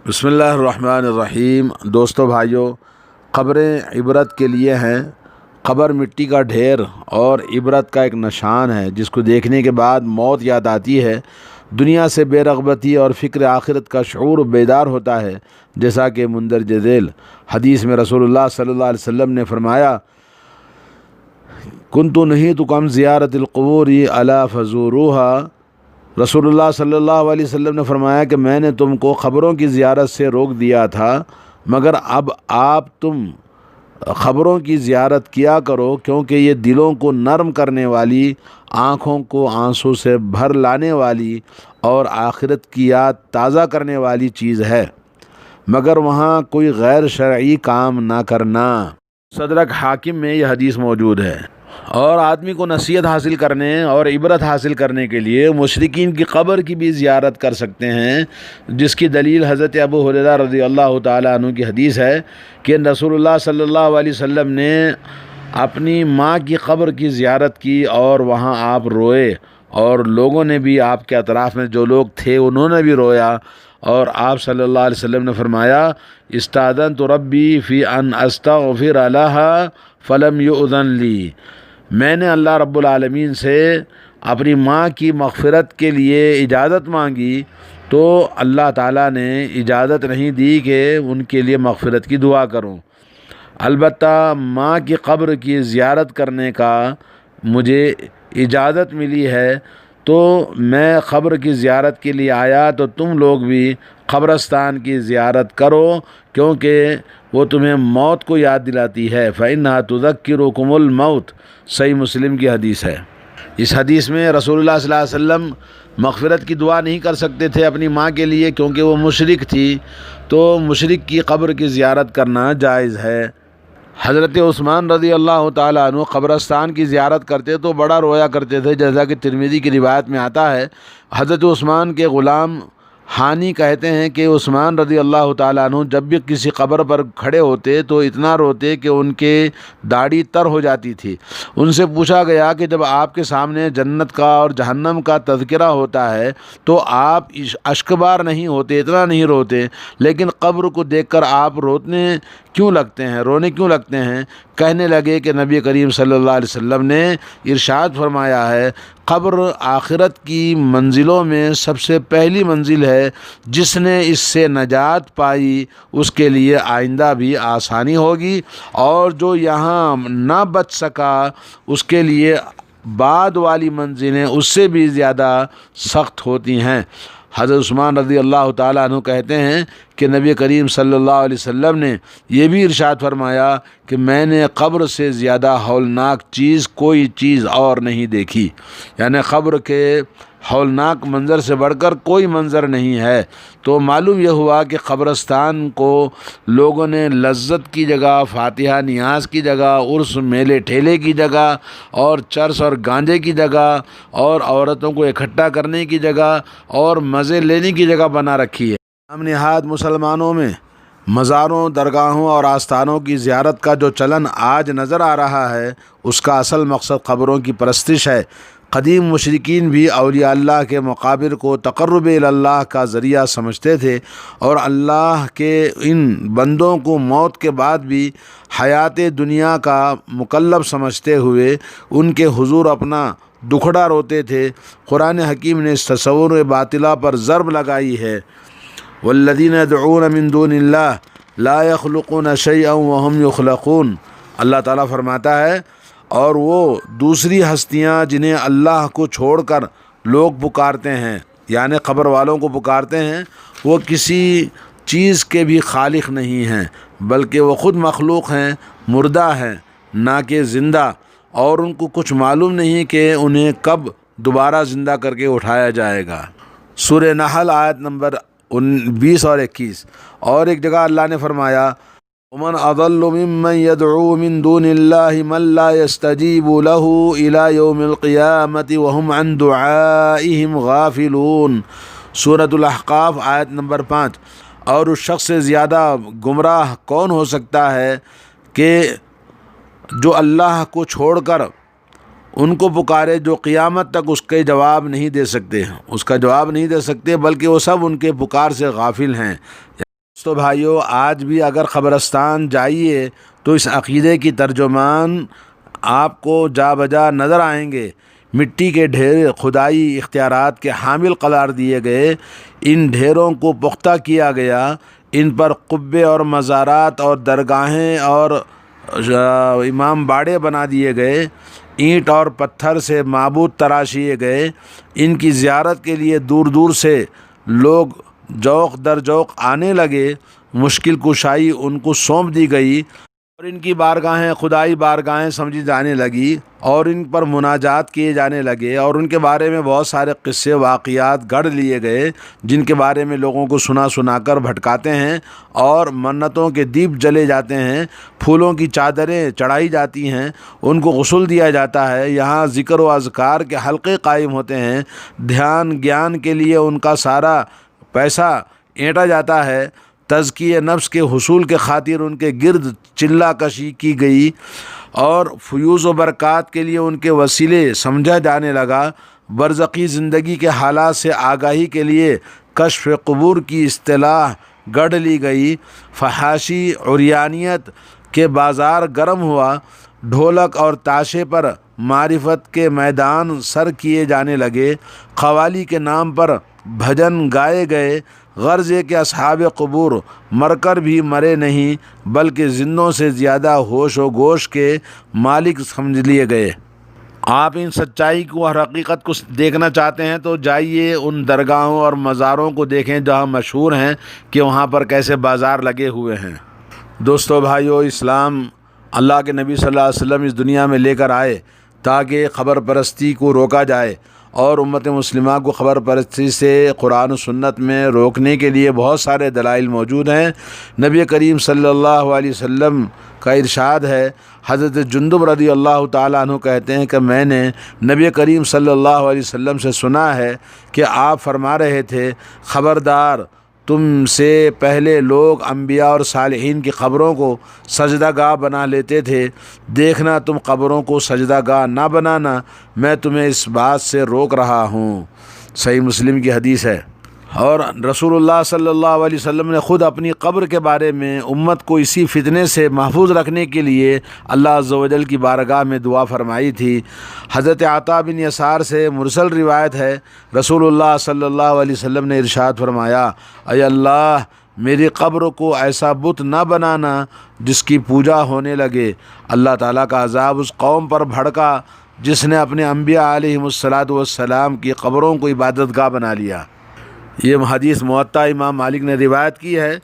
بسم اللہ الرحمن الرحیم۔ دوستو بھائیو، قبریں عبرت کے لیے ہیں۔ قبر مٹی کا ڈھیر اور عبرت کا ایک نشان ہے، جس کو دیکھنے کے بعد موت یاد آتی ہے، دنیا سے بے رغبتی اور فکر آخرت کا شعور بیدار ہوتا ہے۔ جیسا کہ مندرجہ ذیل حدیث میں رسول اللہ صلی اللہ علیہ وسلم نے فرمایا، کنت نہیتکم زیارت القبور الا فزوروہا۔ رسول اللہ صلی اللہ علیہ وسلم نے فرمایا کہ میں نے تم کو قبروں کی زیارت سے روک دیا تھا، مگر اب تم قبروں کی زیارت کیا کرو، کیونکہ یہ دلوں کو نرم کرنے والی، آنکھوں کو آنسوں سے بھر لانے والی اور آخرت کی یاد تازہ کرنے والی چیز ہے، مگر وہاں کوئی غیر شرعی کام نہ کرنا۔ صدرک حاکم میں یہ حدیث موجود ہے۔ اور آدمی کو نصیحت حاصل کرنے اور عبرت حاصل کرنے کے لیے مشرکین کی قبر کی بھی زیارت کر سکتے ہیں، جس کی دلیل حضرت ابو ہریرہ رضی اللہ تعالیٰ عنہ کی حدیث ہے کہ رسول اللہ صلی اللہ علیہ وسلم نے اپنی ماں کی قبر کی زیارت کی اور وہاں آپ روئے، اور لوگوں نے بھی، آپ کے اطراف میں جو لوگ تھے انہوں نے بھی رویا، اور آپ صلی اللہ علیہ وسلم نے فرمایا، استاذنت ربی فی ان استغفر لہا فلم یؤذن لی۔ میں نے اللہ رب العالمین سے اپنی ماں کی مغفرت کے لیے اجازت مانگی، تو اللہ تعالیٰ نے اجازت نہیں دی کہ ان کے لیے مغفرت کی دعا کروں۔ البتہ ماں کی قبر کی زیارت کرنے کا مجھے اجازت ملی ہے، تو میں قبر کی زیارت کے لیے آیا، تو تم لوگ بھی قبرستان کی زیارت کرو، کیونکہ وہ تمہیں موت کو یاد دلاتی ہے۔ فَإِنَّهَا تُذَكِّرُكُمُ الْمَوْتَ، صحیح مسلم کی حدیث ہے۔ اس حدیث میں رسول اللہ صلی اللہ علیہ وسلم مغفرت کی دعا نہیں کر سکتے تھے اپنی ماں کے لیے، کیونکہ وہ مشرک تھی، تو مشرک کی قبر کی زیارت کرنا جائز ہے۔ حضرت عثمان رضی اللہ تعالیٰ عنہ قبرستان کی زیارت کرتے تو بڑا رویا کرتے تھے، جیسا کہ ترمذی کی روایت میں آتا ہے۔ حضرت عثمان کے غلام حانی کہتے ہیں کہ عثمان رضی اللہ تعالیٰ عنہ جب بھی کسی قبر پر کھڑے ہوتے تو اتنا روتے کہ ان کے داڑھی تر ہو جاتی تھی۔ ان سے پوچھا گیا کہ جب آپ کے سامنے جنت کا اور جہنم کا تذکرہ ہوتا ہے تو آپ اشکبار نہیں ہوتے، اتنا نہیں روتے، لیکن قبر کو دیکھ کر آپ رونے کیوں لگتے ہیں؟ کہنے لگے کہ نبی کریم صلی اللہ علیہ وسلم نے ارشاد فرمایا ہے، قبر آخرت کی منزلوں میں سب سے پہلی منزل ہے، جس نے اس سے نجات پائی اس کے لیے آئندہ بھی آسانی ہوگی، اور جو یہاں نہ بچ سکا اس کے لیے بعد والی منزلیں اس سے بھی زیادہ سخت ہوتی ہیں۔ حضرت عثمان رضی اللہ تعالیٰ عنہ کہتے ہیں کہ نبی کریم صلی اللہ علیہ وسلم نے یہ بھی ارشاد فرمایا کہ میں نے قبر سے زیادہ ہولناک چیز کوئی چیز اور نہیں دیکھی، یعنی قبر کے ہولناک منظر سے بڑھ کر کوئی منظر نہیں ہے۔ تو معلوم یہ ہوا کہ قبرستان کو لوگوں نے لذت کی جگہ، فاتحہ نیاز کی جگہ، عرس میلے ٹھیلے کی جگہ، اور چرس اور گانجے کی جگہ، اور عورتوں کو اکٹھا کرنے کی جگہ اور مزے لینے کی جگہ بنا رکھی ہے۔ ہم نہاد مسلمانوں میں مزاروں، درگاہوں اور آستانوں کی زیارت کا جو چلن آج نظر آ رہا ہے، اس کا اصل مقصد قبروں کی پرستش ہے۔ قدیم مشرکین بھی اولیاء اللہ کے مقابر کو تقرب اللہ کا ذریعہ سمجھتے تھے، اور اللہ کے ان بندوں کو موت کے بعد بھی حیات دنیا کا مکلف سمجھتے ہوئے ان کے حضور اپنا دکھڑا روتے تھے۔ قرآن حکیم نے اس تصور باطلہ پر ضرب لگائی ہے، والذین يدعون من دون اللہ لا يخلقون شیئا وهم يخلقون۔ اللہ تعالیٰ فرماتا ہے، اور وہ دوسری ہستیاں جنہیں اللہ کو چھوڑ کر لوگ پکارتے ہیں، یعنی قبر والوں کو پکارتے ہیں، وہ کسی چیز کے بھی خالق نہیں ہیں، بلکہ وہ خود مخلوق ہیں، مردہ ہیں، نہ کہ زندہ، اور ان کو کچھ معلوم نہیں کہ انہیں کب دوبارہ زندہ کر کے اٹھایا جائے گا۔ سورہ نحل آیت نمبر 20 اور 21۔ اور ایک جگہ اللہ نے فرمایا، ومن اضل ممن يدعو من دون الله من لا يستجيب له الى يوم القيامة وهم عن دعائهم غافلون۔ سورۃ الاحقاف آیت نمبر 5۔ اور اس شخص سے زیادہ گمراہ کون ہو سکتا ہے کہ جو اللہ کو چھوڑ کر ان کو پکارے جو قیامت تک اس کے جواب نہیں دے سکتے، بلکہ وہ سب ان کے پکار سے غافل ہیں۔ تو بھائیوں، آج بھی اگر قبرستان جائیے تو اس عقیدے کی ترجمان آپ کو جا بجا نظر آئیں گے۔ مٹی کے ڈھیر خدائی اختیارات کے حامل قرار دیے گئے، ان ڈھیروں کو پختہ کیا گیا، ان پر قبے اور مزارات اور درگاہیں اور امام باڑے بنا دیے گئے، اینٹ اور پتھر سے معبود تراشیے گئے۔ ان کی زیارت کے لیے دور دور سے لوگ جوق در جوق آنے لگے، مشکل کشائی ان کو سونپ دی گئی اور ان کی بارگاہیں خدائی بارگاہیں سمجھی جانے لگی اور ان پر مناجات کیے جانے لگے، اور ان کے بارے میں بہت سارے قصے واقعات گڑھ لیے گئے جن کے بارے میں لوگوں کو سنا کر بھٹکاتے ہیں، اور منتوں کے دیپ جلے جاتے ہیں، پھولوں کی چادریں چڑھائی جاتی ہیں، ان کو غسل دیا جاتا ہے، یہاں ذکر و اذکار کے حلقے قائم ہوتے ہیں، دھیان گیان کے لیے ان کا سارا پیسہ اینٹا جاتا ہے، تزکیہ نفس کے حصول کے خاطر ان کے گرد چلہ کشی کی گئی، اور فیوز و برکات کے لیے ان کے وسیلے سمجھا جانے لگا۔ برزخی زندگی کے حالات سے آگاہی کے لیے کشف قبور کی اصطلاح گڑھ لی گئی۔ فحاشی عریانیت کے بازار گرم ہوا، ڈھولک اور تاشے پر معرفت کے میدان سر کیے جانے لگے، قوالی کے نام پر بھجن گائے گئے۔ غرض یہ کہ اصحاب قبور مر کر بھی مرے نہیں، بلکہ زندوں سے زیادہ ہوش و گوش کے مالک سمجھ لیے گئے۔ آپ ان سچائی کو اور حقیقت کو دیکھنا چاہتے ہیں تو جائیے ان درگاہوں اور مزاروں کو دیکھیں جہاں مشہور ہیں کہ وہاں پر کیسے بازار لگے ہوئے ہیں۔ دوستو بھائیو، اسلام اللہ کے نبی صلی اللہ علیہ وسلم اس دنیا میں لے کر آئے تاکہ خبر پرستی کو روکا جائے، اور امت مسلمہ کو خبر پرستی سے قرآن و سنت میں روکنے کے لیے بہت سارے دلائل موجود ہیں۔ نبی کریم صلی اللہ علیہ وسلم کا ارشاد ہے، حضرت جندب رضی اللہ تعالیٰ عنہ کہتے ہیں کہ میں نے نبی کریم صلی اللہ علیہ وسلم سے سنا ہے کہ آپ فرما رہے تھے، خبردار، تم سے پہلے لوگ انبیاء اور صالحین کی قبروں کو سجدہ گاہ بنا لیتے تھے، دیکھنا تم قبروں کو سجدہ گاہ نہ بنانا، میں تمہیں اس بات سے روک رہا ہوں۔ صحیح مسلم کی حدیث ہے۔ اور رسول اللہ صلی اللہ علیہ وسلم نے خود اپنی قبر کے بارے میں امت کو اسی فتنے سے محفوظ رکھنے کے لیے اللہ عز و جل کی بارگاہ میں دعا فرمائی تھی۔ حضرت عطا بن یسار سے مرسل روایت ہے، رسول اللہ صلی اللہ علیہ وسلم نے ارشاد فرمایا، اے اللہ، میری قبر کو ایسا بت نہ بنانا جس کی پوجا ہونے لگے۔ اللہ تعالیٰ کا عذاب اس قوم پر بھڑکا جس نے اپنے انبیاء علیہم السلام کی قبروں کو عبادت گاہ بنا لیا۔ یہ حدیث موطا امام مالک نے روایت کی ہے۔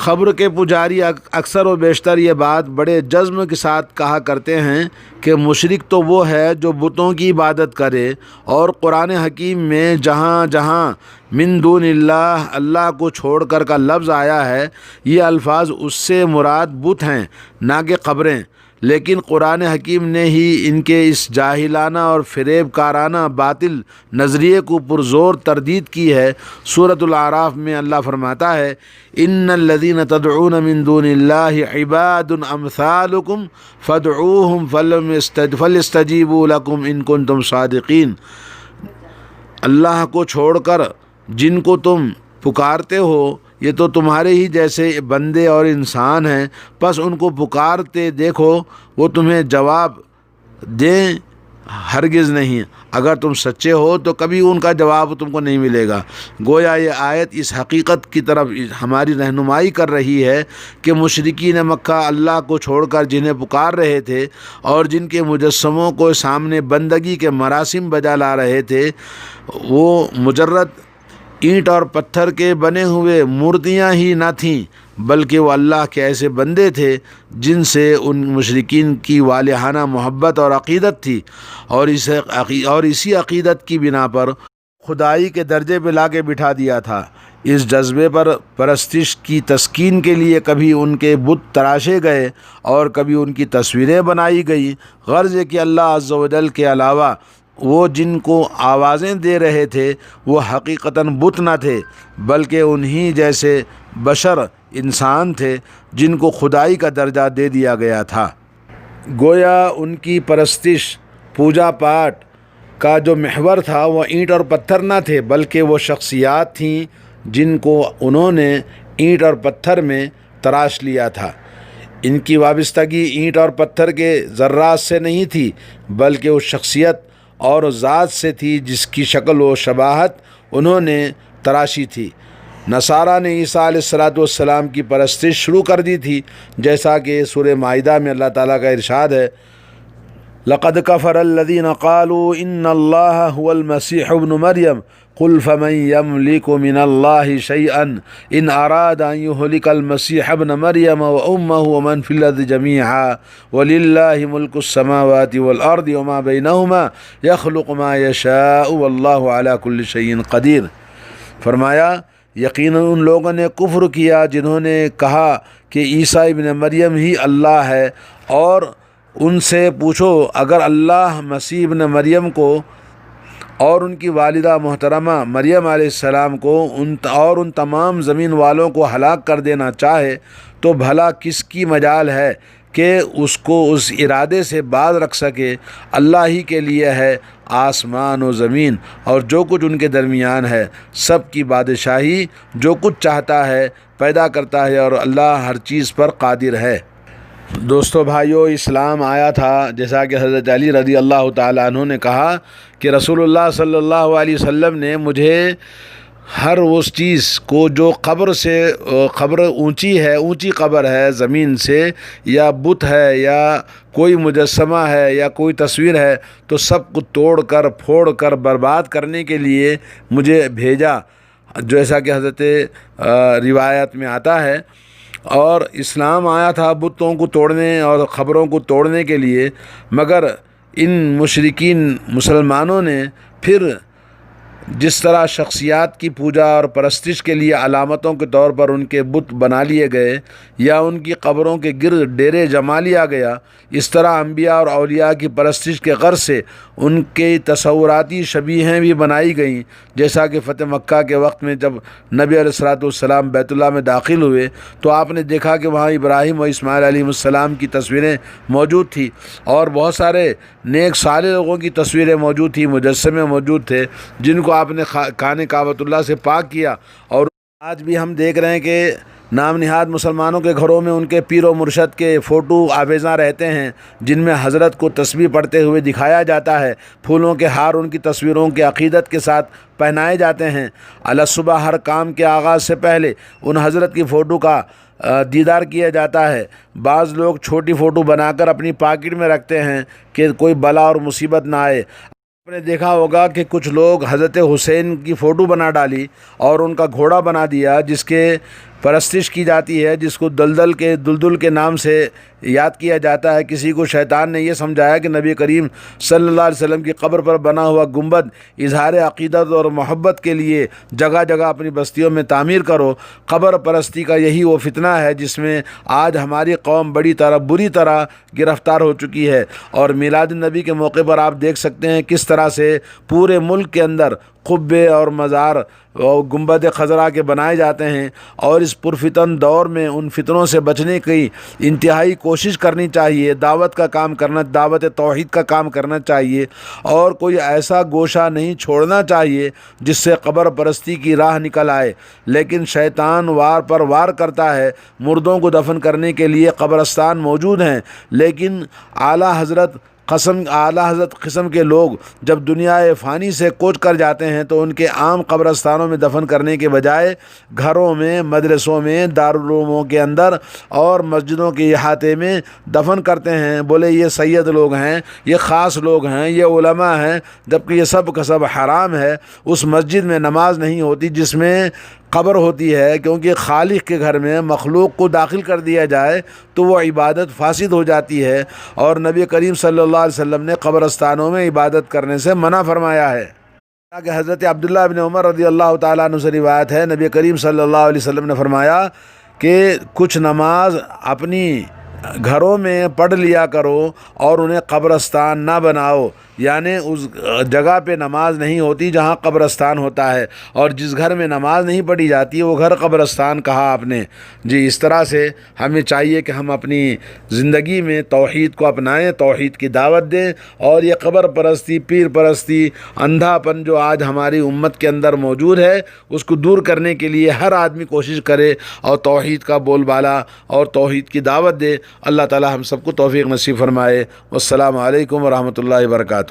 قبر کے پجاری اکثر و بیشتر یہ بات بڑے جزم کے ساتھ کہا کرتے ہیں کہ مشرک تو وہ ہے جو بتوں کی عبادت کرے، اور قرآن حکیم میں جہاں جہاں من دون اللہ کو چھوڑ کر کا لفظ آیا ہے، یہ الفاظ اس سے مراد بت ہیں نہ کہ قبریں، لیکن قرآن حکیم نے ہی ان کے اس جاہلانہ اور فریب کارانہ باطل نظریے کو پرزور تردید کی ہے۔ سورۃ الاعراف میں اللہ فرماتا ہے، ان الذین تدعون من دون اللہ عباد امثالکم فادعوہم فلیستجیبوا لکم ان کنتم صادقین۔ اللہ کو چھوڑ کر جن کو تم پکارتے ہو یہ تو تمہارے ہی جیسے بندے اور انسان ہیں، پس ان کو پکارتے دیکھو، وہ تمہیں جواب دیں، ہرگز نہیں، اگر تم سچے ہو تو کبھی ان کا جواب تم کو نہیں ملے گا۔ گویا یہ آیت اس حقیقت کی طرف ہماری رہنمائی کر رہی ہے کہ مشرکین مکہ اللہ کو چھوڑ کر جنہیں پکار رہے تھے اور جن کے مجسموں کو سامنے بندگی کے مراسم بجا لا رہے تھے، وہ مجرد اینٹ اور پتھر کے بنے ہوئے مورتیاں ہی نہ تھیں، بلکہ وہ اللہ کے ایسے بندے تھے جن سے ان مشرکین کی والہانہ محبت اور عقیدت تھی، اور اسی عقیدت کی بنا پر خدائی کے درجے پہ لا کے بٹھا دیا تھا۔ اس جذبے پر پرستش کی تسکین کے لیے کبھی ان کے بت تراشے گئے اور کبھی ان کی تصویریں بنائی گئیں۔ غرض ہے کہ اللہ عز و جل کے علاوہ وہ جن کو آوازیں دے رہے تھے وہ حقیقتاً بت نہ تھے، بلکہ انہی جیسے بشر انسان تھے جن کو خدائی کا درجہ دے دیا گیا تھا۔ گویا ان کی پرستش پوجا پاٹ کا جو محور تھا وہ اینٹ اور پتھر نہ تھے، بلکہ وہ شخصیات تھیں جن کو انہوں نے اینٹ اور پتھر میں تراش لیا تھا۔ ان کی وابستگی اینٹ اور پتھر کے ذرات سے نہیں تھی، بلکہ اس شخصیت اور ذات سے تھی جس کی شکل و شباہت انہوں نے تراشی تھی۔ نصارہ نے عیسیٰ علیہ السلام کی پرستش شروع کر دی تھی، جیسا کہ سورہ مائدہ میں اللہ تعالیٰ کا ارشاد ہے، لقد كفر الذين قالوا ان الله هو المسيح ابن مريم قل فمن يملك من الله شيئا ان اراد ان يهلك المسيح ابن مريم وامه ومن في الارض جميعا ولله ملك السماوات والارض وما بينهما يخلق ما يشاء والله على كل شيء قدير۔ فرمایا یقیناً ان لوگوں نے کفر کیا جنہوں نے کہا کہ عیسیٰ ابن مریم ہی اللہ ہے، اور ان سے پوچھو اگر اللہ مسیح ابن مریم کو اور ان کی والدہ محترمہ مریم علیہ السلام کو اور ان تمام زمین والوں کو ہلاک کر دینا چاہے تو بھلا کس کی مجال ہے کہ اس کو اس ارادے سے باز رکھ سکے۔ اللہ ہی کے لیے ہے آسمان و زمین اور جو کچھ ان کے درمیان ہے، سب کی بادشاہی، جو کچھ چاہتا ہے پیدا کرتا ہے، اور اللہ ہر چیز پر قادر ہے۔ دوستو بھائیو، اسلام آیا تھا جیسا کہ حضرت علی رضی اللہ تعالیٰ عنہ نے کہا کہ رسول اللہ صلی اللہ علیہ وسلم نے مجھے ہر اس چیز کو جو قبر اونچی ہے، اونچی قبر ہے زمین سے، یا بت ہے یا کوئی مجسمہ ہے یا کوئی تصویر ہے، تو سب کو توڑ کر پھوڑ کر برباد کرنے کے لیے مجھے بھیجا، جیسا کہ حضرت روایت میں آتا ہے۔ اور اسلام آیا تھا بتوں کو توڑنے اور قبروں کو توڑنے کے لیے، مگر ان مشرکین مسلمانوں نے پھر جس طرح شخصیات کی پوجا اور پرستش کے لیے علامتوں کے طور پر ان کے بت بنا لیے گئے یا ان کی قبروں کے گرد ڈیرے جما لیا گیا، اس طرح انبیاء اور اولیاء کی پرستش کے غرض سے ان کے تصوراتی شبیہیں بھی بنائی گئیں، جیسا کہ فتح مکہ کے وقت میں جب نبی علیہ السلام بیت اللہ میں داخل ہوئے تو آپ نے دیکھا کہ وہاں ابراہیم و اسماعیل علیہ السلام کی تصویریں موجود تھیں، اور بہت سارے نیک صالح لوگوں کی تصویریں موجود تھیں، مجسمے موجود تھے، جن کو آپ نے خانہ کعبۃ اللہ سے پاک کیا۔ اور آج بھی ہم دیکھ رہے ہیں کہ نام نہاد مسلمانوں کے گھروں میں ان کے پیر و مرشد کے فوٹو آویزاں رہتے ہیں، جن میں حضرت کو تسبیح پڑھتے ہوئے دکھایا جاتا ہے، پھولوں کے ہار ان کی تصویروں کے عقیدت کے ساتھ پہنائے جاتے ہیں۔ الصبح ہر کام کے آغاز سے پہلے ان حضرت کی فوٹو کا دیدار کیا جاتا ہے۔ بعض لوگ چھوٹی فوٹو بنا کر اپنی پاکٹ میں رکھتے ہیں کہ کوئی بلا اور مصیبت نہ آئے۔ آپ نے دیکھا ہوگا کہ کچھ لوگ حضرت حسین کی فوٹو بنا ڈالی اور ان کا گھوڑا بنا دیا، جس کے پرستش کی جاتی ہے، جس کو دلدل کے نام سے یاد کیا جاتا ہے۔ کسی کو شیطان نے یہ سمجھایا کہ نبی کریم صلی اللہ علیہ وسلم کی قبر پر بنا ہوا گنبد اظہار عقیدت اور محبت کے لیے جگہ جگہ اپنی بستیوں میں تعمیر کرو۔ قبر پرستی کا یہی وہ فتنہ ہے جس میں آج ہماری قوم بری طرح گرفتار ہو چکی ہے، اور میلاد النبی کے موقع پر آپ دیکھ سکتے ہیں کس طرح سے پورے ملک کے اندر قبے اور مزار اور گنبد خضرا کے بنائے جاتے ہیں، اور اس پرفتن دور میں ان فتنوں سے بچنے کی انتہائی کوشش کرنی چاہیے، دعوت توحید کا کام کرنا چاہیے، اور کوئی ایسا گوشہ نہیں چھوڑنا چاہیے جس سے قبر پرستی کی راہ نکل آئے۔ لیکن شیطان وار پر وار کرتا ہے۔ مردوں کو دفن کرنے کے لیے قبرستان موجود ہیں، لیکن اعلیٰ حضرت قسم کے لوگ جب دنیا فانی سے کوچ کر جاتے ہیں تو ان کے عام قبرستانوں میں دفن کرنے کے بجائے گھروں میں، مدرسوں میں، دارالعلوموں کے اندر اور مسجدوں کے احاطے میں دفن کرتے ہیں۔ بولے یہ سید لوگ ہیں، یہ خاص لوگ ہیں، یہ علماء ہیں، جبکہ یہ سب کا سب حرام ہے۔ اس مسجد میں نماز نہیں ہوتی جس میں قبر ہوتی ہے، کیونکہ خالق کے گھر میں مخلوق کو داخل کر دیا جائے تو وہ عبادت فاسد ہو جاتی ہے، اور نبی کریم صلی اللہ علیہ وسلم نے قبرستانوں میں عبادت کرنے سے منع فرمایا ہے۔ کہ حضرت عبداللہ بن عمر رضی اللہ تعالیٰ عنہ سے روایت ہے، نبی کریم صلی اللہ علیہ وسلم نے فرمایا کہ کچھ نماز اپنی گھروں میں پڑھ لیا کرو اور انہیں قبرستان نہ بناؤ، یعنی اس جگہ پہ نماز نہیں ہوتی جہاں قبرستان ہوتا ہے، اور جس گھر میں نماز نہیں پڑھی جاتی وہ گھر قبرستان کہا آپ نے۔ جی اس طرح سے ہمیں چاہیے کہ ہم اپنی زندگی میں توحید کو اپنائیں، توحید کی دعوت دیں، اور یہ قبر پرستی، پیر پرستی، اندھا پن جو آج ہماری امت کے اندر موجود ہے اس کو دور کرنے کے لیے ہر آدمی کوشش کرے اور توحید کا بول بالا اور توحید کی دعوت دے۔ اللہ تعالی ہم سب کو توفیق نصیب فرمائے۔ والسلام علیکم ورحمۃ اللہ وبرکاتہ۔